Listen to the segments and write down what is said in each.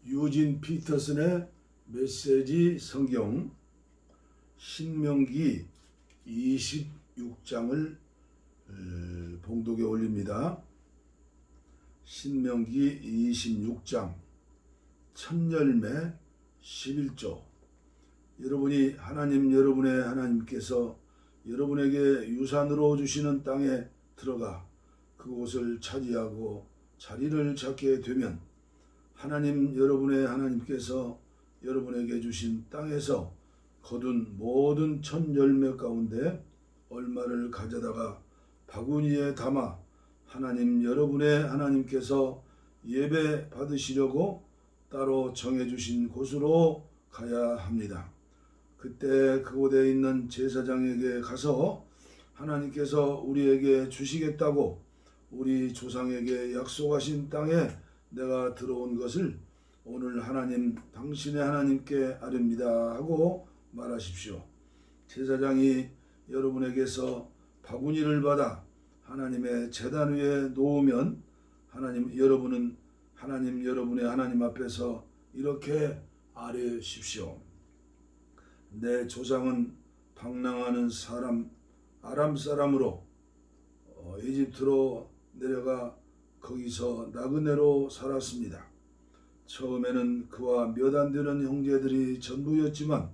유진 피터슨의 메시지 성경 신명기 26장을 봉독에 올립니다. 신명기 26장 첫열매 11조. 여러분이 여러분의 하나님께서 여러분에게 유산으로 주시는 땅에 들어가 그곳을 차지하고 자리를 잡게 되면 여러분의 하나님께서 여러분에게 주신 땅에서 거둔 모든 첫 열매 가운데 얼마를 가져다가 바구니에 담아 여러분의 하나님께서 예배 받으시려고 따로 정해주신 곳으로 가야 합니다. 그때 그곳에 있는 제사장에게 가서 하나님께서 우리에게 주시겠다고 우리 조상에게 약속하신 땅에 내가 들어온 것을 오늘 당신의 하나님께 아뢰옵니다 하고 말하십시오. 제사장이 여러분에게서 바구니를 받아 하나님의 제단 위에 놓으면 여러분의 하나님 앞에서 이렇게 아뢰십시오. 내 조상은 방랑하는 아람 사람으로 이집트로 내려가 거기서 나그네로 살았습니다. 처음에는 그와 몇 안 되는 형제들이 전부였지만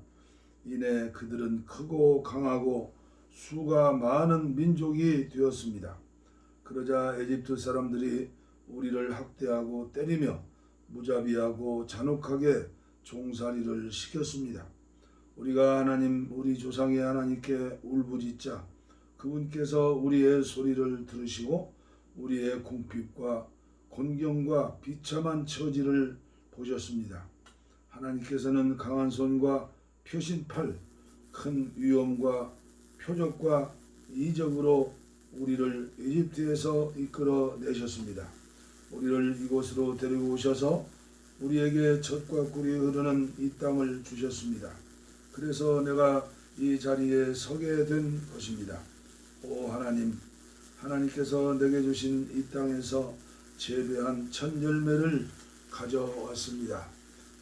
이내 그들은 크고 강하고 수가 많은 민족이 되었습니다. 그러자 에집트 사람들이 우리를 학대하고 때리며 무자비하고 잔혹하게 종살이를 시켰습니다. 우리가 우리 조상의 하나님께 울부짖자 그분께서 우리의 소리를 들으시고 우리의 궁핍과 곤경과 비참한 처지를 보셨습니다. 하나님께서는 강한 손과 펴신 팔, 큰 위엄과 표적과 이적으로 우리를 이집트에서 이끌어 내셨습니다. 우리를 이곳으로 데리고 오셔서 우리에게 젖과 꿀이 흐르는 이 땅을 주셨습니다. 그래서 내가 이 자리에 서게 된 것입니다. 오 하나님께서 내게 주신 이 땅에서 재배한 첫 열매를 가져왔습니다.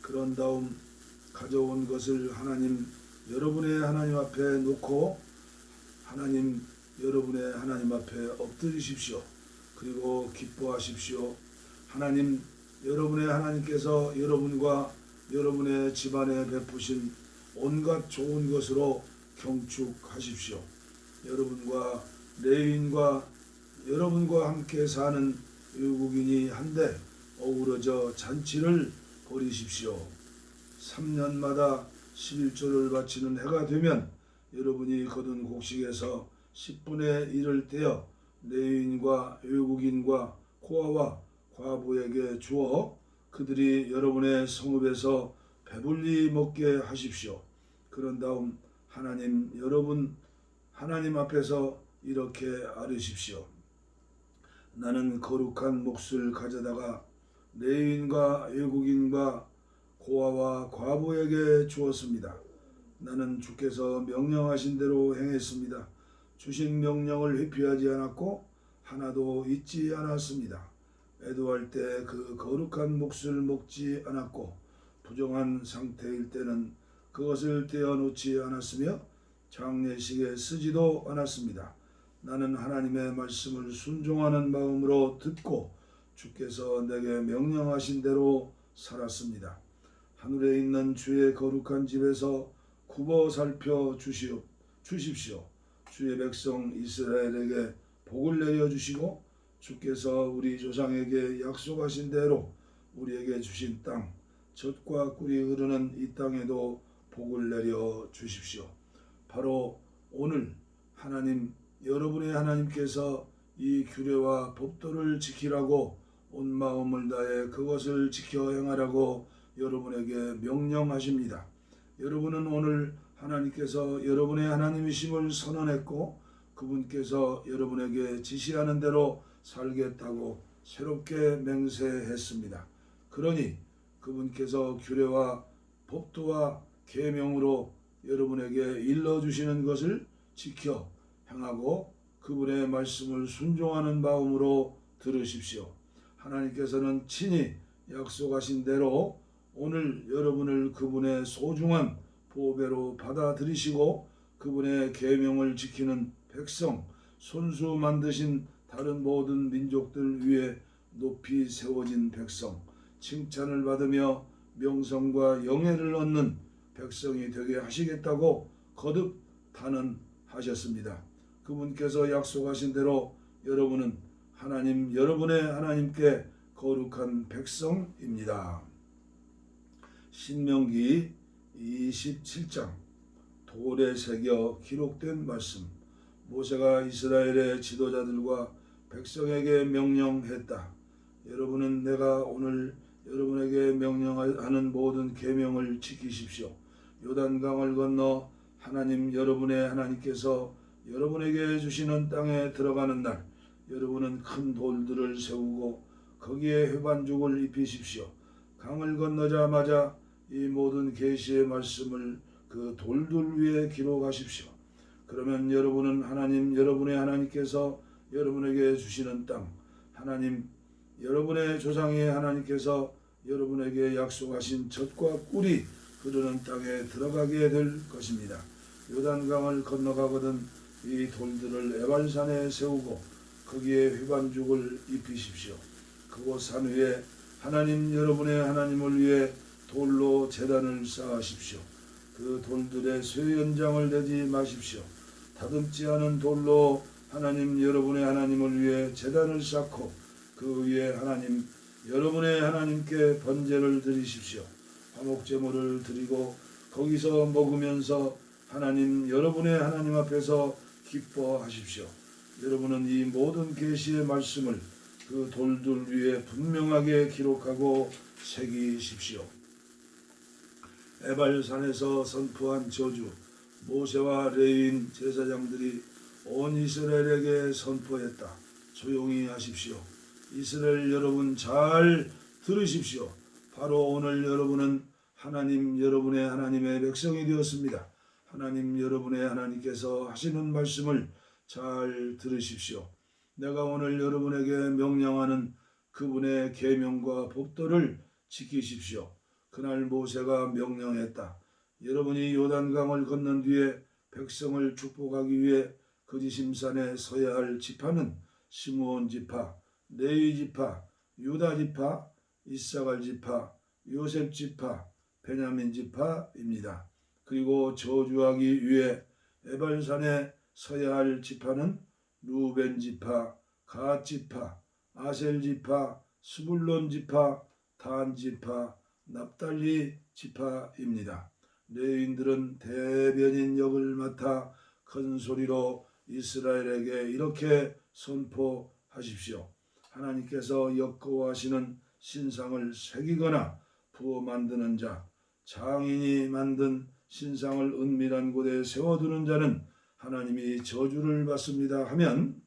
그런 다음 가져온 것을 여러분의 하나님 앞에 놓고 여러분의 하나님 앞에 엎드리십시오. 그리고 기뻐하십시오. 여러분의 하나님께서 여러분과 여러분의 집안에 베푸신 온갖 좋은 것으로 경축하십시오. 여러분과 레위인과 여러분과 함께 사는 외국인이 한데 어우러져 잔치를 벌이십시오. 3년마다 11조를 바치는 해가 되면 여러분이 거둔 곡식에서 10분의 1을 떼어 레위인과 외국인과 고아와 과부에게 주어 그들이 여러분의 성읍에서 배불리 먹게 하십시오. 그런 다음 하나님 앞에서 이렇게 아뢰십시오. 나는 거룩한 몫을 가져다가 레위인과 외국인과 고아와 과부에게 주었습니다. 나는 주께서 명령하신 대로 행했습니다. 주신 명령을 회피하지 않았고 하나도 잊지 않았습니다. 애도할 때 그 거룩한 몫을 먹지 않았고 부정한 상태일 때는 그것을 떼어놓지 않았으며 장례식에 쓰지도 않았습니다. 나는 하나님의 말씀을 순종하는 마음으로 듣고 주께서 내게 명령하신 대로 살았습니다. 하늘에 있는 주의 거룩한 집에서 굽어 살펴 주십시오. 주의 백성 이스라엘에게 복을 내려주시고 주께서 우리 조상에게 약속하신 대로 우리에게 주신 땅 젖과 꿀이 흐르는 이 땅에도 복을 내려 주십시오. 바로 오늘 여러분의 하나님께서 이 규례와 법도를 지키라고 온 마음을 다해 그것을 지켜 행하라고 여러분에게 명령하십니다. 여러분은 오늘 하나님께서 여러분의 하나님이심을 선언했고 그분께서 여러분에게 지시하는 대로 살겠다고 새롭게 맹세했습니다. 그러니 그분께서 규례와 법도와 계명으로 여러분에게 일러주시는 것을 지켜 행하고 그분의 말씀을 순종하는 마음으로 들으십시오. 하나님께서는 친히 약속하신 대로 오늘 여러분을 그분의 소중한 보배로 받아들이시고 그분의 계명을 지키는 백성, 손수 만드신 다른 모든 민족들 위에 높이 세워진 백성, 칭찬을 받으며 명성과 영예를 얻는 백성이 되게 하시겠다고 거듭 단언하셨습니다. 그분께서 약속하신 대로 여러분은 여러분의 하나님께 거룩한 백성입니다. 신명기 27장 돌에 새겨 기록된 말씀. 모세가 이스라엘의 지도자들과 백성에게 명령했다. 여러분은 내가 오늘 여러분에게 명령하는 모든 계명을 지키십시오. 요단강을 건너 여러분의 하나님께서 여러분에게 주시는 땅에 들어가는 날, 여러분은 큰 돌들을 세우고 거기에 회반죽을 입히십시오. 강을 건너자마자 이 모든 계시의 말씀을 그 돌들 위에 기록하십시오. 그러면 여러분은 여러분의 하나님께서 여러분에게 주시는 땅, 여러분의 조상의 하나님께서 여러분에게 약속하신 젖과 꿀이 흐르는 땅에 들어가게 될 것입니다. 요단강을 건너가거든 이 돌들을 에발산에 세우고 거기에 회반죽을 입히십시오. 그곳 산 위에 여러분의 하나님을 위해 돌로 제단을 쌓으십시오. 그 돌들에 쇠 연장을 내지 마십시오. 다듬지 않은 돌로 여러분의 하나님을 위해 제단을 쌓고 그 위에 여러분의 하나님께 번제를 드리십시오. 화목제물을 드리고 거기서 먹으면서 여러분의 하나님 앞에서 기뻐하십시오. 여러분은 이 모든 계시의 말씀을 그 돌들 위에 분명하게 기록하고 새기십시오. 에발산에서 선포한 저주, 모세와 레위인 제사장들이 온 이스라엘에게 선포했다. 조용히 하십시오. 이스라엘 여러분 잘 들으십시오. 바로 오늘 여러분은 여러분의 하나님의 백성이 되었습니다. 여러분의 하나님께서 하시는 말씀을 잘 들으십시오. 내가 오늘 여러분에게 명령하는 그분의 계명과 법도를 지키십시오. 그날 모세가 명령했다. 여러분이 요단강을 건넌 뒤에 백성을 축복하기 위해 거지심산에 서야 할 지파는 시므온 지파, 레위 지파, 유다 지파, 이사갈 지파, 요셉 지파, 베냐민 지파입니다. 그리고 저주하기 위해 에발산에 서야 할 지파는 루벤 지파, 갓 지파, 아셀 지파, 스불론 지파, 단 지파, 납달리 지파입니다. 레위인들은 대변인 역을 맡아 큰 소리로 이스라엘에게 이렇게 선포하십시오. 하나님께서 역거하시는 신상을 새기거나 부어 만드는 자, 장인이 만든 신상을 은밀한 곳에 세워두는 자는 하나님이 저주를 받습니다 하면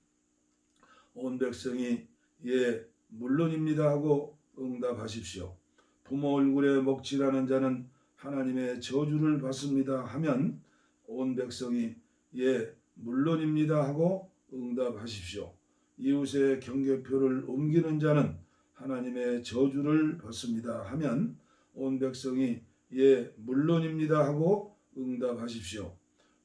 온 백성이 예 물론입니다 하고 응답하십시오. 부모 얼굴에 먹칠하는 자는 하나님의 저주를 받습니다 하면 온 백성이 예 물론입니다 하고 응답하십시오. 이웃의 경계표를 옮기는 자는 하나님의 저주를 받습니다 하면 온 백성이 예 물론입니다 하고 응답하십시오.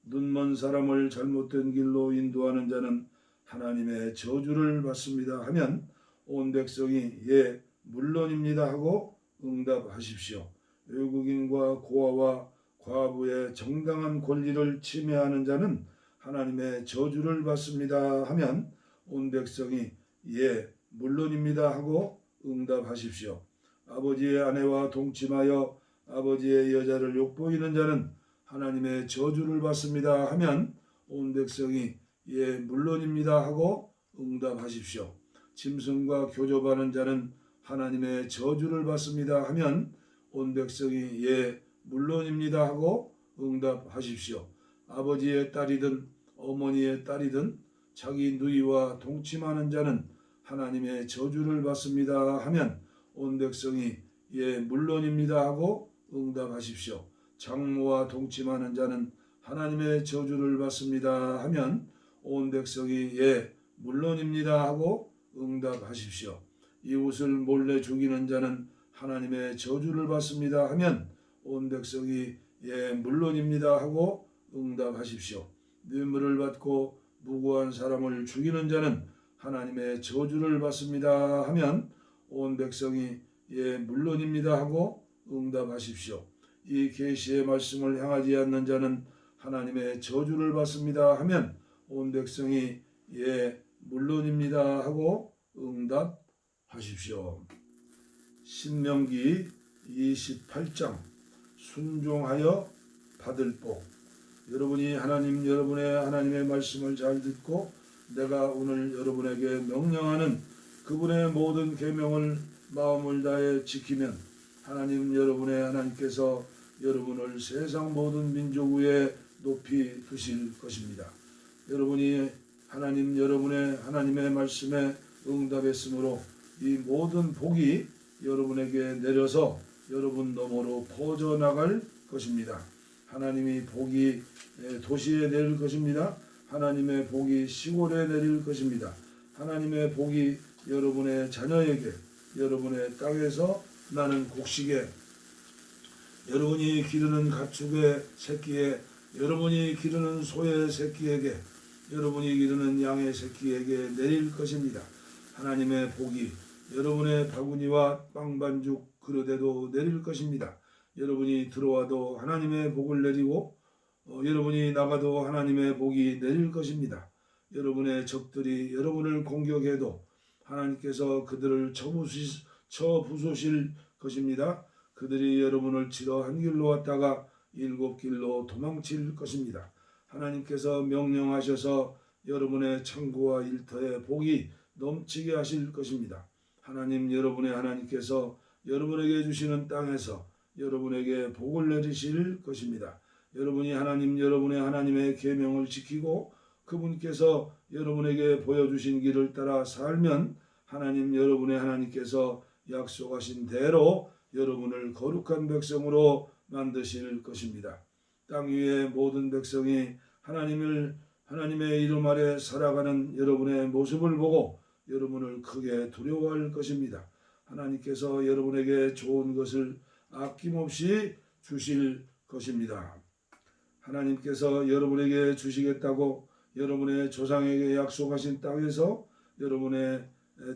눈먼 사람을 잘못된 길로 인도하는 자는 하나님의 저주를 받습니다 하면 온 백성이 예 물론입니다 하고 응답하십시오. 외국인과 고아와 과부의 정당한 권리를 침해하는 자는 하나님의 저주를 받습니다 하면 온 백성이 예 물론입니다 하고 응답하십시오. 아버지의 아내와 동침하여 아버지의 여자를 욕보이는 자는 하나님의 저주를 받습니다 하면 온 백성이 예 물론입니다 하고 응답하십시오. 짐승과 교접하는 자는 하나님의 저주를 받습니다 하면 온 백성이 예 물론입니다 하고 응답하십시오. 아버지의 딸이든 어머니의 딸이든 자기 누이와 동침하는 자는 하나님의 저주를 받습니다 하면 온 백성이 예 물론입니다 하고 응답하십시오. 장모와 동침하는 자는 하나님의 저주를 받습니다 하면 온 백성이 예 물론입니다 하고 응답하십시오. 이웃을 몰래 죽이는 자는 하나님의 저주를 받습니다 하면 온 백성이 예 물론입니다 하고 응답하십시오. 뇌물을 받고 무고한 사람을 죽이는 자는 하나님의 저주를 받습니다 하면 온 백성이 예 물론입니다 하고 응답하십시오. 이 계시의 말씀을 향하지 않는 자는 하나님의 저주를 받습니다 하면 온 백성이 예 물론입니다 하고 응답하십시오. 신명기 28장 순종하여 받을 복. 여러분이 하나님의 말씀을 잘 듣고 내가 오늘 여러분에게 명령하는 그분의 모든 계명을 마음을 다해 지키면 하나님께서 여러분을 세상 모든 민족 위에 높이 두실 것입니다. 여러분이 하나님의 말씀에 응답했으므로 이 모든 복이 여러분에게 내려서 여러분 너머로 퍼져나갈 것입니다. 하나님의 복이 도시에 내릴 것입니다. 하나님의 복이 시골에 내릴 것입니다. 하나님의 복이 여러분의 자녀에게, 여러분의 땅에서 나는 곡식에, 여러분이 기르는 가축의 새끼에, 여러분이 기르는 소의 새끼에게, 여러분이 기르는 양의 새끼에게 내릴 것입니다. 하나님의 복이 여러분의 바구니와 빵반죽 그릇에도 내릴 것입니다. 여러분이 들어와도 하나님의 복을 내리고 여러분이 나가도 하나님의 복이 내릴 것입니다. 여러분의 적들이 여러분을 공격해도 하나님께서 그들을 쳐부수실 것입니다. 그들이 여러분을 치러 한 길로 왔다가 7길로 도망칠 것입니다. 하나님께서 명령하셔서 여러분의 창고와 일터에 복이 넘치게 하실 것입니다. 여러분의 하나님께서 여러분에게 주시는 땅에서 여러분에게 복을 내리실 것입니다. 여러분이 여러분의 하나님의 계명을 지키고 그분께서 여러분에게 보여주신 길을 따라 살면 여러분의 하나님께서 약속하신 대로 여러분을 거룩한 백성으로 만드실 것입니다. 땅 위의 모든 백성이 하나님의 이름 아래 살아가는 여러분의 모습을 보고 여러분을 크게 두려워할 것입니다. 하나님께서 여러분에게 좋은 것을 아낌없이 주실 것입니다. 하나님께서 여러분에게 주시겠다고 여러분의 조상에게 약속하신 땅에서 여러분의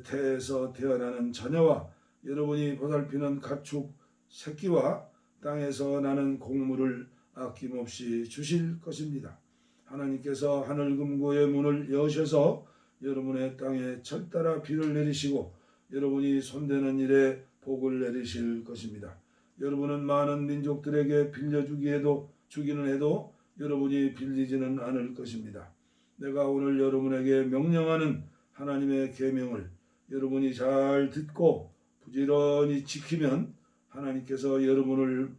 태에서 태어나는 자녀와 여러분이 보살피는 가축 새끼와 땅에서 나는 곡물을 아낌없이 주실 것입니다. 하나님께서 하늘금고의 문을 여셔서 여러분의 땅에 철따라 비를 내리시고 여러분이 손대는 일에 복을 내리실 것입니다. 여러분은 많은 민족들에게 주기는 해도 여러분이 빌리지는 않을 것입니다. 내가 오늘 여러분에게 명령하는 하나님의 계명을 여러분이 잘 듣고 부지런히 지키면 하나님께서 여러분을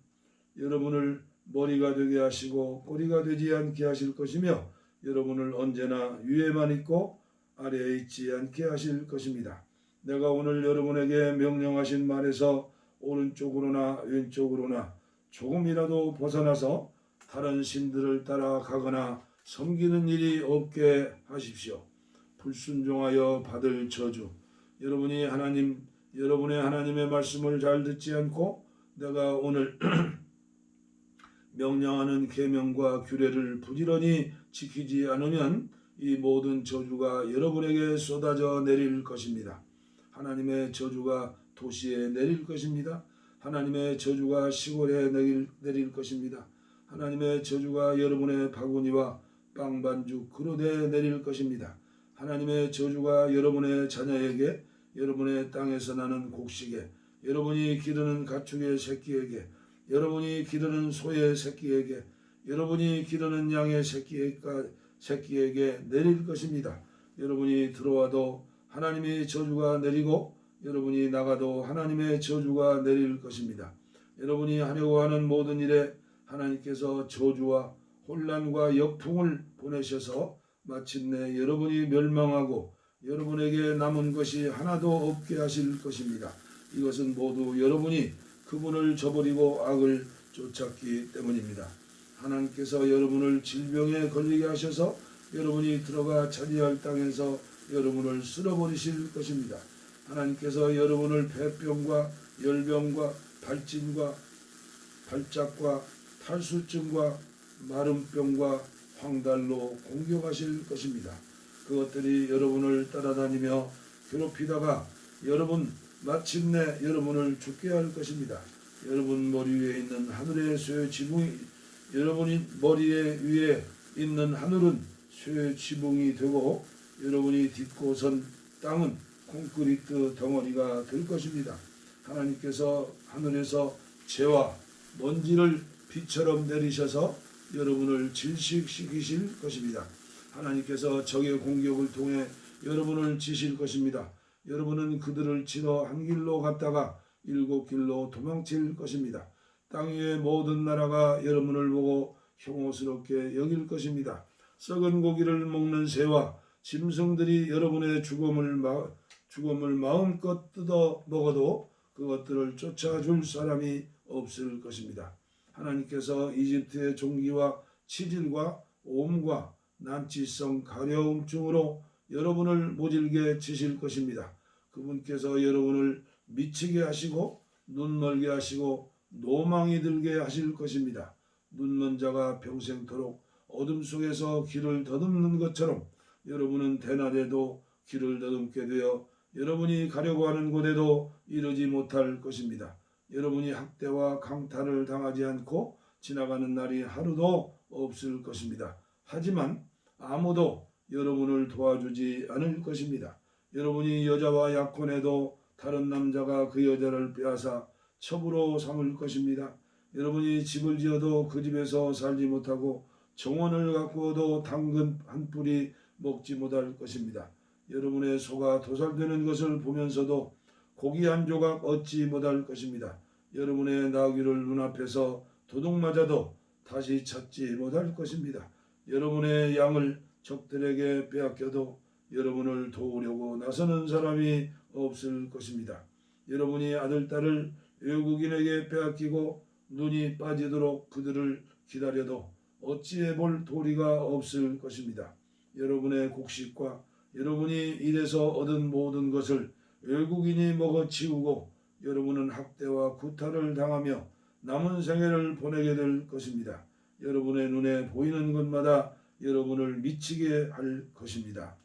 머리가 되게 하시고 꼬리가 되지 않게 하실 것이며 여러분을 언제나 위에만 있고 아래에 있지 않게 하실 것입니다. 내가 오늘 여러분에게 명령하신 말에서 오른쪽으로나 왼쪽으로나 조금이라도 벗어나서 다른 신들을 따라가거나 섬기는 일이 없게 하십시오. 불순종하여 받을 저주. 여러분의 하나님의 말씀을 잘 듣지 않고 내가 오늘 명령하는 계명과 규례를 부지런히 지키지 않으면 이 모든 저주가 여러분에게 쏟아져 내릴 것입니다. 하나님의 저주가 도시에 내릴 것입니다. 하나님의 저주가 시골에 내릴 것입니다. 하나님의 저주가 여러분의 바구니와 빵반죽 그릇에 내릴 것입니다. 하나님의 저주가 여러분의 자녀에게, 여러분의 땅에서 나는 곡식에, 여러분이 기르는 가축의 새끼에게, 여러분이 기르는 소의 새끼에게, 여러분이 기르는 양의 새끼에게 내릴 것입니다. 여러분이 들어와도 하나님의 저주가 내리고 여러분이 나가도 하나님의 저주가 내릴 것입니다. 여러분이 하려고 하는 모든 일에 하나님께서 저주와 혼란과 역풍을 보내셔서 마침내 여러분이 멸망하고 여러분에게 남은 것이 하나도 없게 하실 것입니다. 이것은 모두 여러분이 그분을 저버리고 악을 쫓았기 때문입니다. 하나님께서 여러분을 질병에 걸리게 하셔서 여러분이 들어가 차지할 땅에서 여러분을 쓸어버리실 것입니다. 하나님께서 여러분을 폐병과 열병과 발진과 발작과 탈수증과 마름병과 황달로 공격하실 것입니다. 그것들이 여러분을 따라다니며 괴롭히다가 여러분 마침내 여러분을 죽게 할 것입니다. 여러분 머리 위에 있는 하늘의 쇠 지붕이 여러분이 머리에 위에 있는 하늘은 쇠 지붕이 되고 여러분이 딛고 선 땅은 콘크리트 덩어리가 될 것입니다. 하나님께서 하늘에서 재와 먼지를 비처럼 내리셔서 여러분을 질식시키실 것입니다. 하나님께서 적의 공격을 통해 여러분을 치실 것입니다. 여러분은 그들을 치러 한 길로 갔다가 7길로 도망칠 것입니다. 땅 위의 모든 나라가 여러분을 보고 혐오스럽게 여길 것입니다. 썩은 고기를 먹는 새와 짐승들이 여러분의 죽음을 마음껏 뜯어 먹어도 그것들을 쫓아줄 사람이 없을 것입니다. 하나님께서 이집트의 종기와 치질과 옴과 난치성 가려움증으로 여러분을 모질게 치실 것입니다. 그분께서 여러분을 미치게 하시고 눈멀게 하시고 노망이 들게 하실 것입니다. 눈먼 자가 평생토록 어둠 속에서 길을 더듬는 것처럼 여러분은 대낮에도 길을 더듬게 되어 여러분이 가려고 하는 곳에도 이르지 못할 것입니다. 여러분이 학대와 강탈을 당하지 않고 지나가는 날이 하루도 없을 것입니다. 하지만 아무도 여러분을 도와주지 않을 것입니다. 여러분이 여자와 약혼해도 다른 남자가 그 여자를 빼앗아 첩으로 삼을 것입니다. 여러분이 집을 지어도 그 집에서 살지 못하고 정원을 가꾸어도 당근 한 뿌리 먹지 못할 것입니다. 여러분의 소가 도살되는 것을 보면서도 고기 한 조각 얻지 못할 것입니다. 여러분의 나귀를 눈앞에서 도둑 맞아도 다시 찾지 못할 것입니다. 여러분의 양을 적들에게 빼앗겨도 여러분을 도우려고 나서는 사람이 없을 것입니다. 여러분이 아들, 딸을 외국인에게 빼앗기고 눈이 빠지도록 그들을 기다려도 어찌해 볼 도리가 없을 것입니다. 여러분의 곡식과 여러분이 일해서 얻은 모든 것을 외국인이 먹어치우고 여러분은 학대와 구타를 당하며 남은 생애를 보내게 될 것입니다. 여러분의 눈에 보이는 것마다 여러분을 미치게 할 것입니다.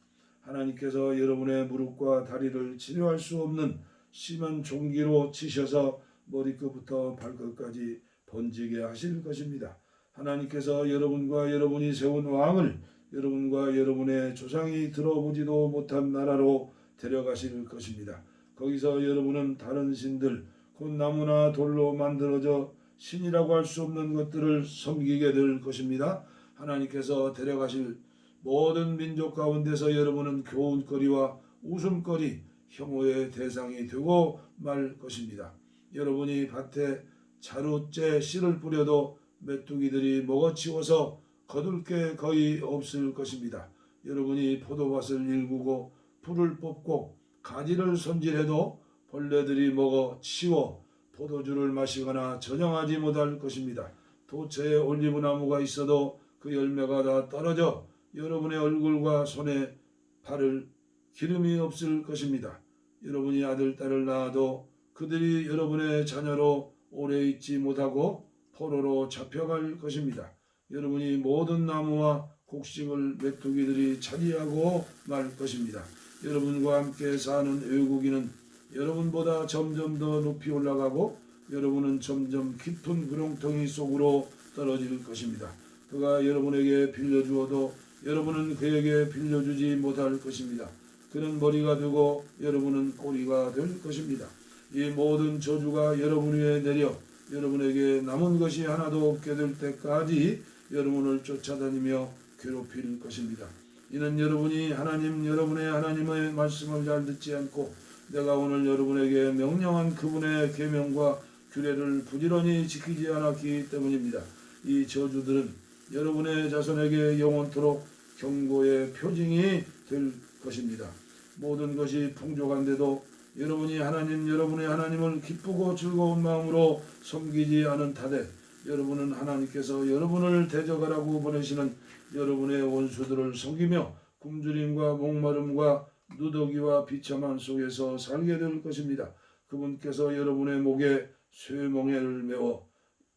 하나님께서 여러분의 무릎과 다리를 치료할 수 없는 심한 종기로 치셔서 머리끝부터 발끝까지 번지게 하실 것입니다. 하나님께서 여러분과 여러분이 세운 왕을 여러분과 여러분의 조상이 들어보지도 못한 나라로 데려가실 것입니다. 거기서 여러분은 다른 신들, 곧 나무나 돌로 만들어져 신이라고 할 수 없는 것들을 섬기게 될 것입니다. 하나님께서 데려가실 모든 민족 가운데서 여러분은 교훈거리와 웃음거리, 혐오의 대상이 되고 말 것입니다. 여러분이 밭에 자루째 씨를 뿌려도 메뚜기들이 먹어치워서 거둘 게 거의 없을 것입니다. 여러분이 포도밭을 일구고 풀을 뽑고 가지를 손질해도 벌레들이 먹어 치워 포도주를 마시거나 저장하지 못할 것입니다. 도처에 올리브나무가 있어도 그 열매가 다 떨어져 여러분의 얼굴과 손에 바를 기름이 없을 것입니다. 여러분이 아들, 딸을 낳아도 그들이 여러분의 자녀로 오래 있지 못하고 포로로 잡혀갈 것입니다. 여러분이 모든 나무와 곡식을 메뚜기들이 차지하고 말 것입니다. 여러분과 함께 사는 외국인은 여러분보다 점점 더 높이 올라가고 여러분은 점점 깊은 구렁텅이 속으로 떨어질 것입니다. 그가 여러분에게 빌려주어도 여러분은 그에게 빌려주지 못할 것입니다. 그는 머리가 되고 여러분은 꼬리가 될 것입니다. 이 모든 저주가 여러분 위에 내려 여러분에게 남은 것이 하나도 없게 될 때까지 여러분을 쫓아다니며 괴롭힐 것입니다. 이는 여러분이 여러분의 하나님의 말씀을 잘 듣지 않고 내가 오늘 여러분에게 명령한 그분의 계명과 규례를 부지런히 지키지 않았기 때문입니다. 이 저주들은 여러분의 자손에게 영원토록 경고의 표징이 될 것입니다. 모든 것이 풍족한데도 여러분이 여러분의 하나님을 기쁘고 즐거운 마음으로 섬기지 않은 탓에 여러분은 하나님께서 여러분을 대적하라고 보내시는 여러분의 원수들을 섬기며 굶주림과 목마름과 누더기와 비참함 속에서 살게 될 것입니다. 그분께서 여러분의 목에 쇠멍에를 메워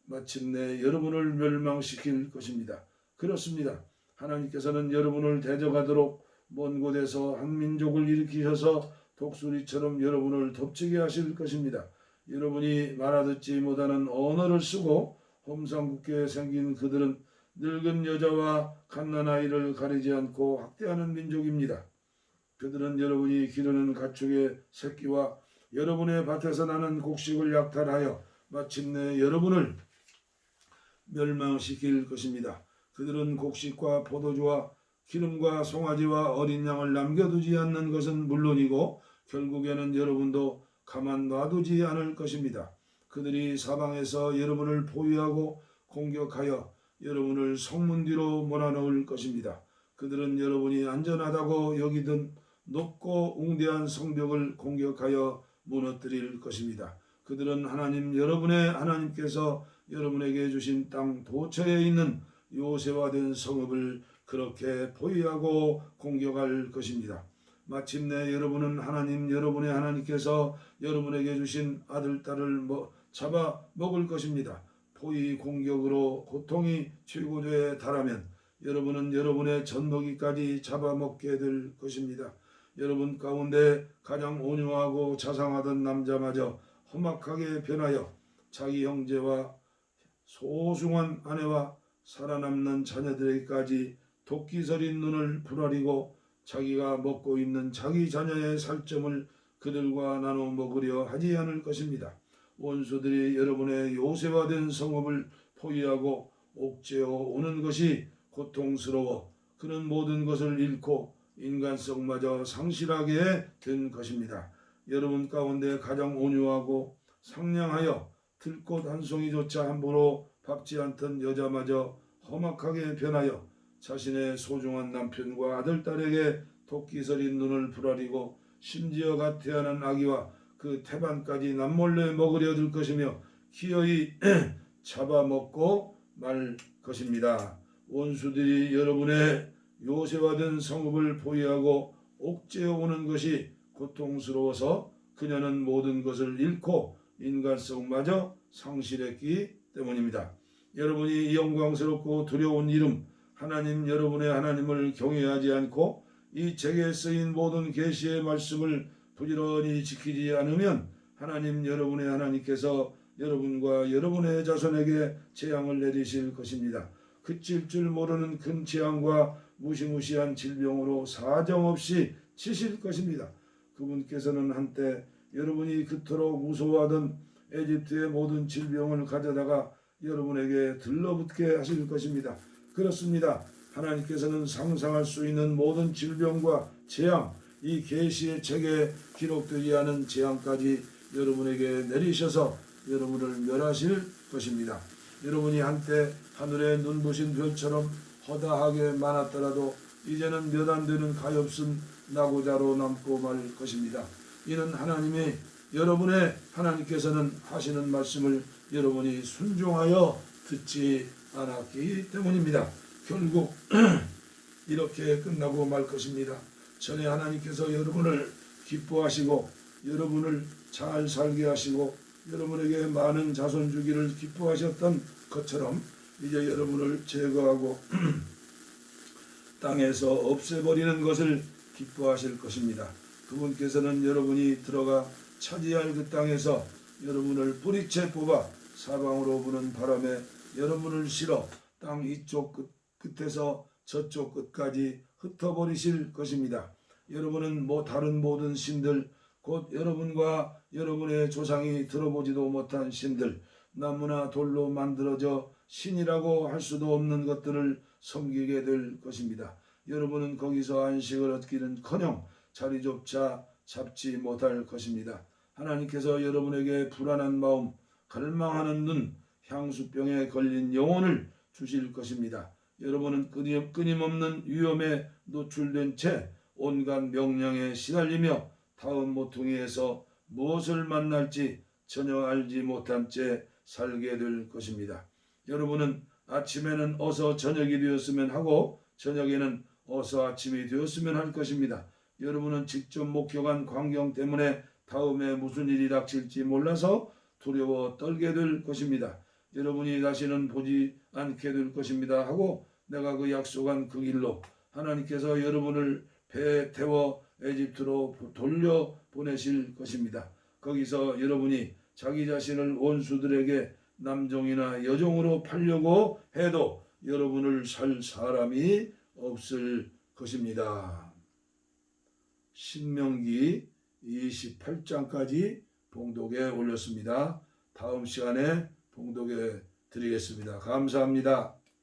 마침내 여러분을 멸망시킬 것입니다. 그렇습니다. 하나님께서는 여러분을 대적하도록 먼 곳에서 한 민족을 일으키셔서 독수리처럼 여러분을 덮치게 하실 것입니다. 여러분이 말아듣지 못하는 언어를 쓰고 험상궂게 생긴 그들은 늙은 여자와 갓난아이를 가리지 않고 학대하는 민족입니다. 그들은 여러분이 기르는 가축의 새끼와 여러분의 밭에서 나는 곡식을 약탈하여 마침내 여러분을 멸망시킬 것입니다. 그들은 곡식과 포도주와 기름과 송아지와 어린 양을 남겨두지 않는 것은 물론이고 결국에는 여러분도 가만 놔두지 않을 것입니다. 그들이 사방에서 여러분을 포위하고 공격하여 여러분을 성문 뒤로 몰아넣을 것입니다. 그들은 여러분이 안전하다고 여기던 높고 웅대한 성벽을 공격하여 무너뜨릴 것입니다. 그들은 하나님 여러분의 하나님께서 여러분에게 주신 땅 도처에 있는 요새화된 성읍을 그렇게 포위하고 공격할 것입니다. 마침내 여러분은 하나님 여러분의 하나님께서 여러분에게 주신 아들 딸을 잡아 먹을 것입니다. 포위 공격으로 고통이 최고조에 달하면 여러분은 여러분의 젖먹이까지 잡아먹게 될 것입니다. 여러분 가운데 가장 온유하고 자상하던 남자마저 험악하게 변하여 자기 형제와 소중한 아내와 살아남는 자녀들에게까지 도끼 서린 눈을 부라리고 자기가 먹고 있는 자기 자녀의 살점을 그들과 나눠 먹으려 하지 않을 것입니다. 원수들이 여러분의 요새화된 성읍을 포위하고 옥죄어 오는 것이 고통스러워 그는 모든 것을 잃고 인간성마저 상실하게 된 것입니다. 여러분 가운데 가장 온유하고 상냥하여 들꽃 한 송이조차 함부로 밟지 않던 여자마저 험악하게 변하여 자신의 소중한 남편과 아들 딸에게 도끼 서린 눈을 부라리고 심지어 갓 태어난 아기와 그 태반까지 남몰래 먹으려 들 것이며 기어이 잡아먹고 말 것입니다. 원수들이 여러분의 요새화된 성읍을 포위하고 옥죄어 오는 것이 고통스러워서 그녀는 모든 것을 잃고 인간성마저 상실했기 때문입니다. 여러분이 이 영광스럽고 두려운 이름 하나님 여러분의 하나님을 경외하지 않고 이 책에 쓰인 모든 계시의 말씀을 부지런히 지키지 않으면 하나님 여러분의 하나님께서 여러분과 여러분의 자손에게 재앙을 내리실 것입니다. 그칠 줄 모르는 큰 재앙과 무시무시한 질병으로 사정없이 치실 것입니다. 그분께서는 한때 여러분이 그토록 무서워하던 에집트의 모든 질병을 가져다가 여러분에게 들러붙게 하실 것입니다. 그렇습니다. 하나님께서는 상상할 수 있는 모든 질병과 재앙, 이 계시의 책에 기록되지 않은 재앙까지 여러분에게 내리셔서 여러분을 멸하실 것입니다. 여러분이 한때 하늘에 눈부신 별처럼 허다하게 많았더라도 이제는 몇 안 되는 가엾은 나고자로 남고 말 것입니다. 이는 하나님의 여러분의 하나님께서는 하시는 말씀을 여러분이 순종하여 듣지 않았기 때문입니다. 결국 이렇게 끝나고 말 것입니다. 전에 하나님께서 여러분을 기뻐하시고 여러분을 잘 살게 하시고 여러분에게 많은 자손 주기를 기뻐하셨던 것처럼 이제 여러분을 제거하고 땅에서 없애버리는 것을 기뻐하실 것입니다. 그분께서는 여러분이 들어가 차지할 그 땅에서 여러분을 뿌리채 뽑아 사방으로 부는 바람에 여러분을 실어 땅 이쪽 끝에서 저쪽 끝까지 흩어버리실 것입니다. 여러분은 다른 모든 신들 곧 여러분과 여러분의 조상이 들어보지도 못한 신들 나무나 돌로 만들어져 신이라고 할 수도 없는 것들을 섬기게 될 것입니다. 여러분은 거기서 안식을 얻기는커녕 자리조차 잡지 못할 것입니다. 하나님께서 여러분에게 불안한 마음, 갈망하는 눈, 향수병에 걸린 영혼을 주실 것입니다. 여러분은 끊임없는 위험에 노출된 채 온갖 명령에 시달리며 다음 모퉁이에서 무엇을 만날지 전혀 알지 못한 채 살게 될 것입니다. 여러분은 아침에는 어서 저녁이 되었으면 하고 저녁에는 어서 아침이 되었으면 할 것입니다. 여러분은 직접 목격한 광경 때문에 다음에 무슨 일이 닥칠지 몰라서 두려워 떨게 될 것입니다. 여러분이 다시는 보지 않게 될 것입니다 하고 내가 그 약속한 그 길로 하나님께서 여러분을 배에 태워 에집트로 돌려 보내실 것입니다. 거기서 여러분이 자기 자신을 원수들에게 남종이나 여종으로 팔려고 해도 여러분을 살 사람이 없을 것입니다. 신명기 28장까지 봉독에 올렸습니다. 다음 시간에 봉독해 드리겠습니다. 감사합니다.